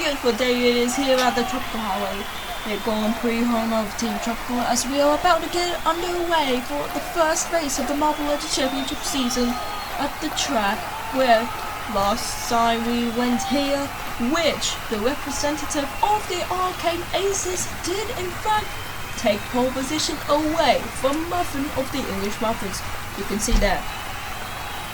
beautiful day it is here at the Tropical Highway. We're Grand Prix home of Team Tropical as we are about to get underway for the first race of the Marvel Legends Championship season at the track where last time we went here, which the representative of the Arcade Aces did in fact take pole position away from Muffin of the English Muffins. You can see there.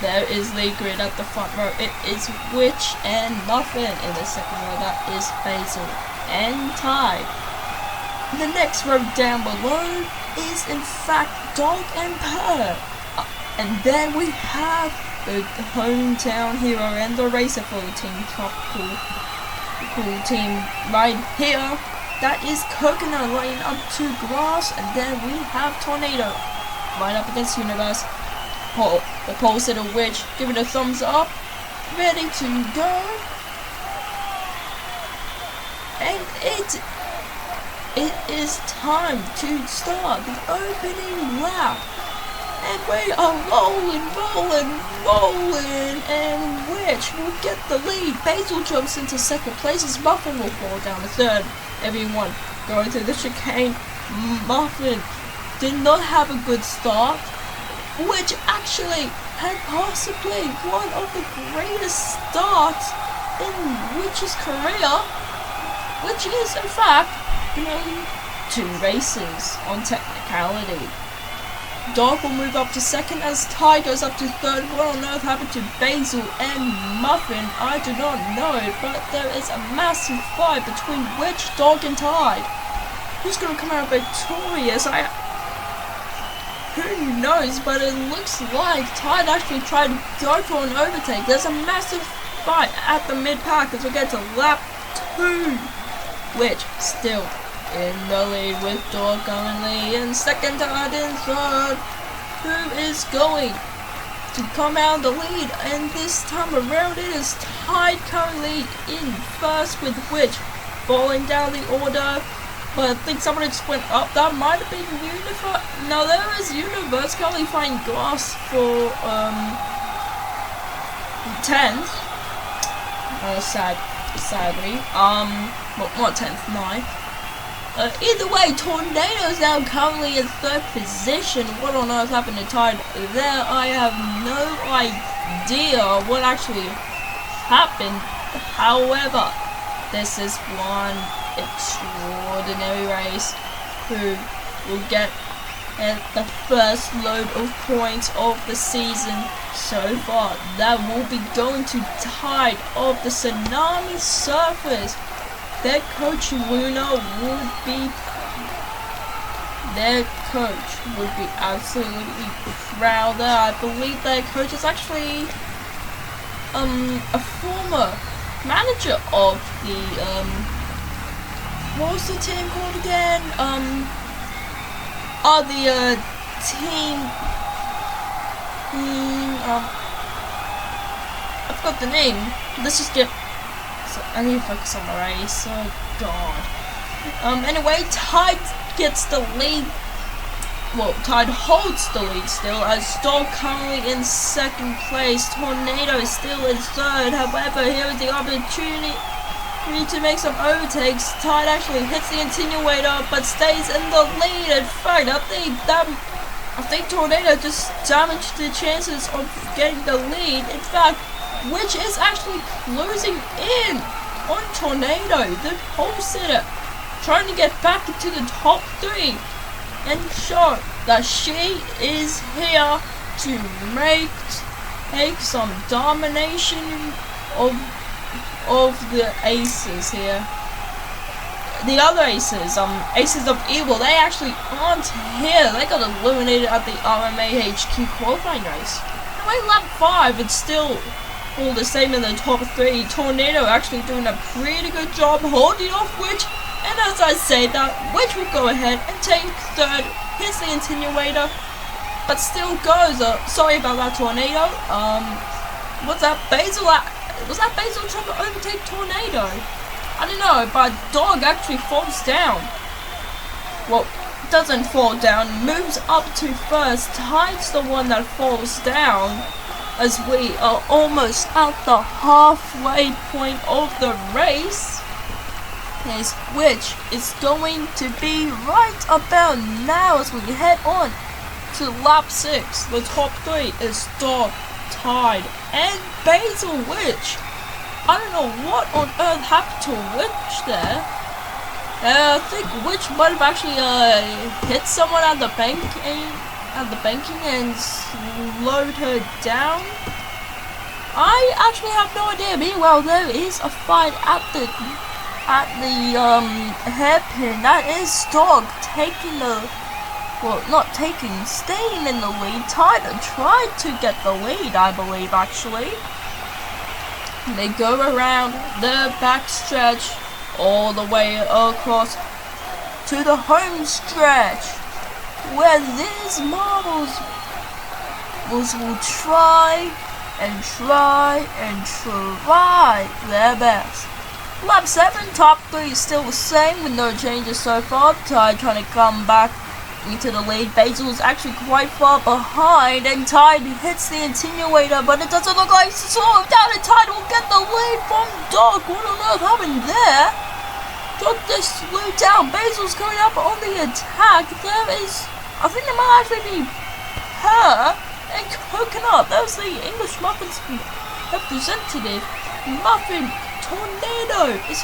There is the grid at the front row. It is Witch and Muffin. In the second row, that is Basil and Tide. The next row down below is in fact Dog and Purr. And then we have the hometown hero and the racer for the Team Tropical team right here. That is Coconut laying up to Grass. And then we have Tornado right up against Universe. The pole sitter Witch, give it a thumbs up, ready to go, and it is time to start the opening lap, and we are rolling, and Witch will get the lead. Basil jumps into second place as Muffin will fall down to third. Everyone going through the chicane. Muffin did not have a good start, which actually had possibly one of the greatest starts in Witch's career, which is in fact, two races on technicality. Dog will move up to second as Tide goes up to third. What on earth happened to Basil and Muffin? I do not know, but there is a massive fight between Witch, Dog and Tide. Who's going to come out victorious? Who knows, but it looks like Tide actually tried to go for an overtake. There's a massive fight at the mid-pack as we get to lap 2. Which still in the lead with Dog currently in second, Tide in third. Who is going to come out the lead? And this time around it is Tide currently in first with Witch falling down the order. But I think somebody just went up. That might have been Universe. No, there is Universe currently fighting Glass for 10th. Sadly. What 10th? 9th. Either way, Tornado's now currently in third position. What on earth happened to Tide there? I have no idea what actually happened. However, this is one extraordinary race who will get the first load of points of the season so far. That will be going to Tide of the Tsunami Surfers. Their coach Luna would be absolutely proud there. I believe their coach is actually a former manager of the what was the team called again? The team. I forgot the name. Let's just get. I need to focus on the race. Oh god. Anyway, Tide gets the lead. Well, Tide holds the lead still as Dog currently in second place. Tornado is still in third. However, here is the opportunity. We need to make some overtakes. Tide actually hits the attenuator but stays in the lead. In fact, I think Tornado just damaged the chances of getting the lead. In fact, Witch is actually closing in on Tornado, the pole sitter, trying to get back into the top 3 and show that she is here to make some domination of the Aces here. The other Aces, Aces of Evil, they actually aren't here. They got eliminated at the RMA HQ qualifying race. Anyway, lap 5, it's still all the same in the top 3. Tornado actually doing a pretty good job holding off Witch. And as I say that, Witch will go ahead and take third, hits the attenuator, but still goes. Sorry about that, Tornado. What's that? Basil? Was that Basil trying to overtake Tornado? I don't know, but Dog actually falls down. Well, doesn't fall down, moves up to first. Tide's the one that falls down as we are almost at the halfway point of the race. is which is going to be right about now as we head on to lap 6. The top 3 is Dog, Tide, and Basil, which I don't know what on earth happened to Witch there. I think Witch might have actually hit someone at the banking and slowed her down. I actually have no idea. Meanwhile, there is a fight at the hairpin. That is Dog taking staying in the lead. Tide tried to get the lead, I believe, actually. They go around the back stretch all the way across to the home stretch, where these marbles will try their best. Lap 7, top 3 is still the same with no changes so far. Tide trying to come back into the lead. Basil is actually quite far behind, and Tide hits the attenuator, but it doesn't look like it's slowed down, and Tide will get the lead from Dog. What on earth happened there? Dog just slowed down. Basil's coming up on the attack. I think there might actually be her and Coconut. That was the English Muffins representative. Muffin Tornado is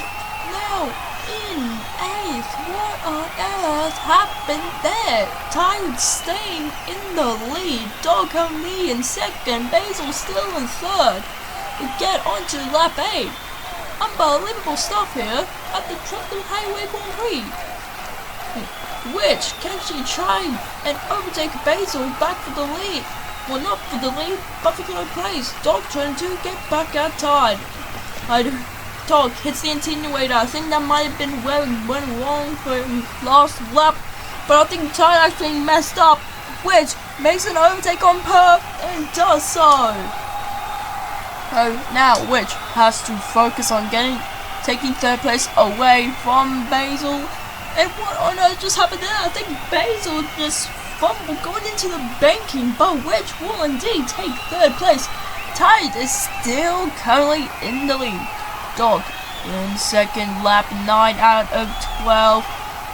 now in 8th. What on earth happened there? Tide staying in the lead. Dog only in 2nd. Basil still in 3rd. We get on to lap 8. Unbelievable stuff here at the Truckle Highway Grand Prix. Which can she try and overtake Basil back for the lead? Well, not for the lead, but for third place. Dog trying to get back at Tide. Dog hits the attenuator. I think that might have been where it went wrong for last lap, but I think Tide actually messed up, which makes an overtake on Perf and does so. So now Witch has to focus on taking 3rd place away from Basil. And what on earth just happened there? I think Basil just fumbled going into the banking, but Witch will indeed take 3rd place. Tide is still currently in the lead. Dog in 2nd, lap 9 out of 12.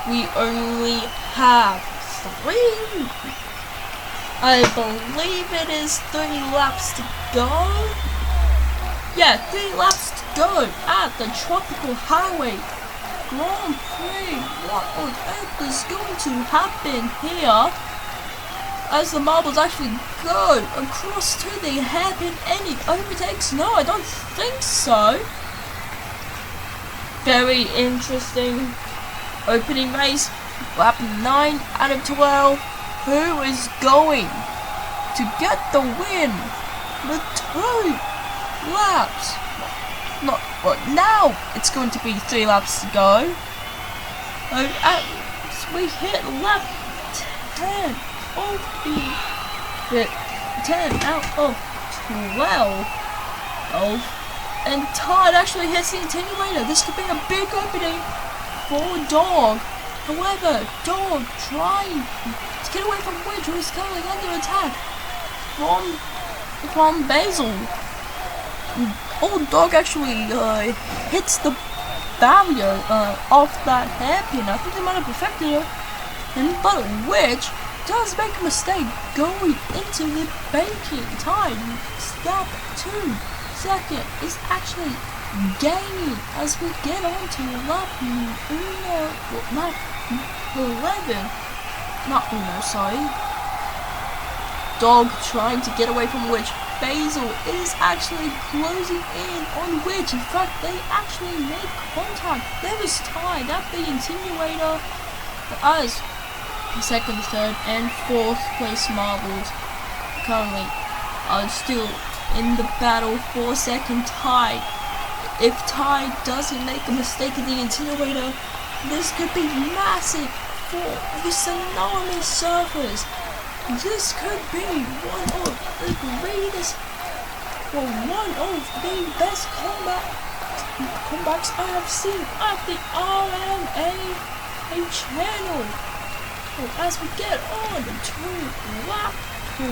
We only have 3. I believe it is 3 laps to go. Yeah, 3 laps to go at the Tropical Highway Grand Prix. What on earth is going to happen here? As the marbles actually go across to the hairpin, any overtakes? No, I don't think so. Very interesting opening race. Lap 9 out of 12. Who is going to get the win? The 2 laps. Now it's going to be 3 laps to go. We hit lap 10 of the 10 out of 12. And Tide actually hits the attenuator. This could be a big opening for Dog. However, Dog trying to get away from Witch, who is currently under attack from Basil. Old Dog actually hits the barrier off that hairpin. I think they might have perfected her. But Witch does make a mistake going into the banking. Tide, step 2. 2nd is actually gaining as we get on to lap 11. Not Uno, sorry. Dog trying to get away from Witch. Basil is actually closing in on Witch. In fact, they actually make contact. There is Tide at the attenuator as 2nd, 3rd, and 4th place marbles currently are still in the battle for 2nd. Tide. If Tide doesn't make a mistake in the attenuator, this could be massive for the Tsunami Surfers. This could be one of the greatest, or one of the best comebacks I have seen at the RMA channel. As we get on to lap 12,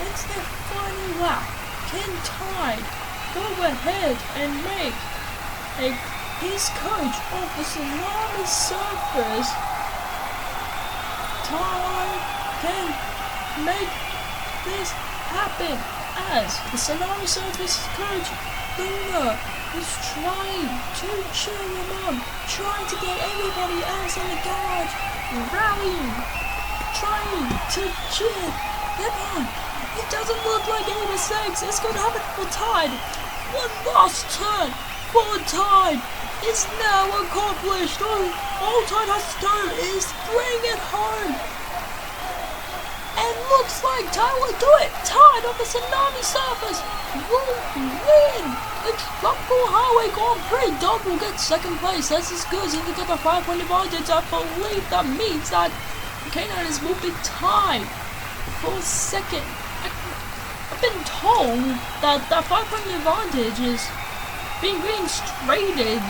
it's the final lap. Can Tide go ahead and make a his coach of the Tsunami Surfers, Ty, can make this happen, as the Tsunami Surfers coach, Luna, is trying to cheer him on, trying to get everybody else in the garage rallying, trying to cheer them on. It doesn't look like any mistakes. It's going to happen for Tide. One last turn for Tide is now accomplished. All Tide has to do is bring it home. And looks like Tide will do it. Tide of the Tsunami Surfers will win the Tropical Highway Grand Prix. Dog will get second place. That's as good as he got the 5-point advantage. I believe that means that K9ers will be tied for second. I've been told that that 5-point advantage is being reinstated.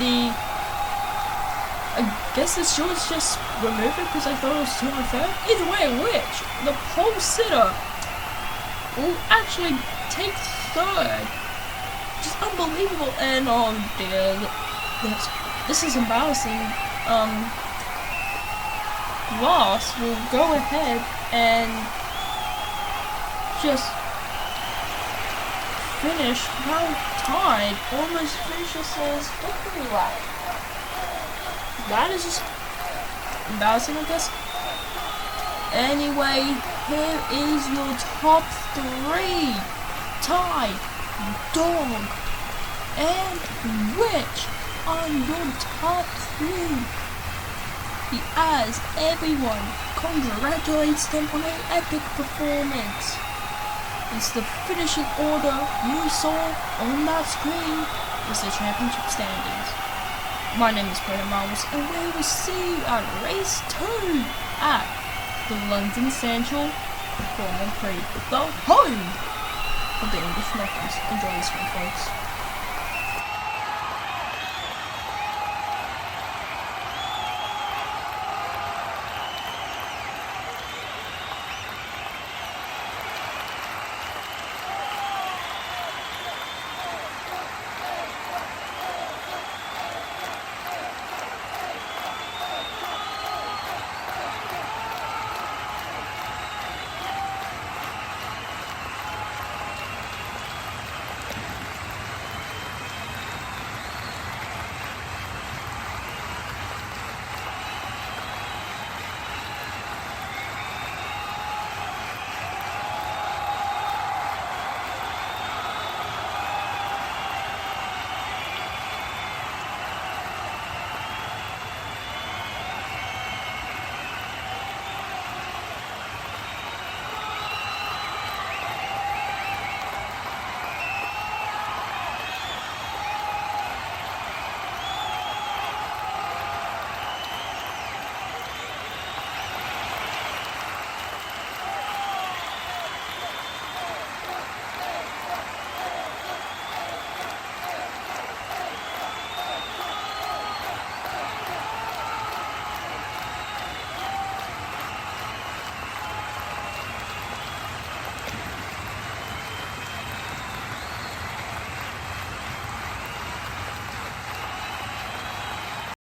I guess this should just remove it because I thought it was too unfair. Either way, which the pole sitter will actually take third. Just unbelievable. And oh dear, this is embarrassing. Ross will go ahead and just finish how Tide almost finishes his victory lap. That is just embarrassing, I guess. Anyway, here is your top 3. Tide, Dog, and Rich are your top 3. As everyone congratulates them on an epic performance. It's the finishing order you saw on that screen is the championship standings. My name is Peter Miles, and we will see you at race 2 at the London Central Grand Prix, the home of the English Muffins. Enjoy this one, folks.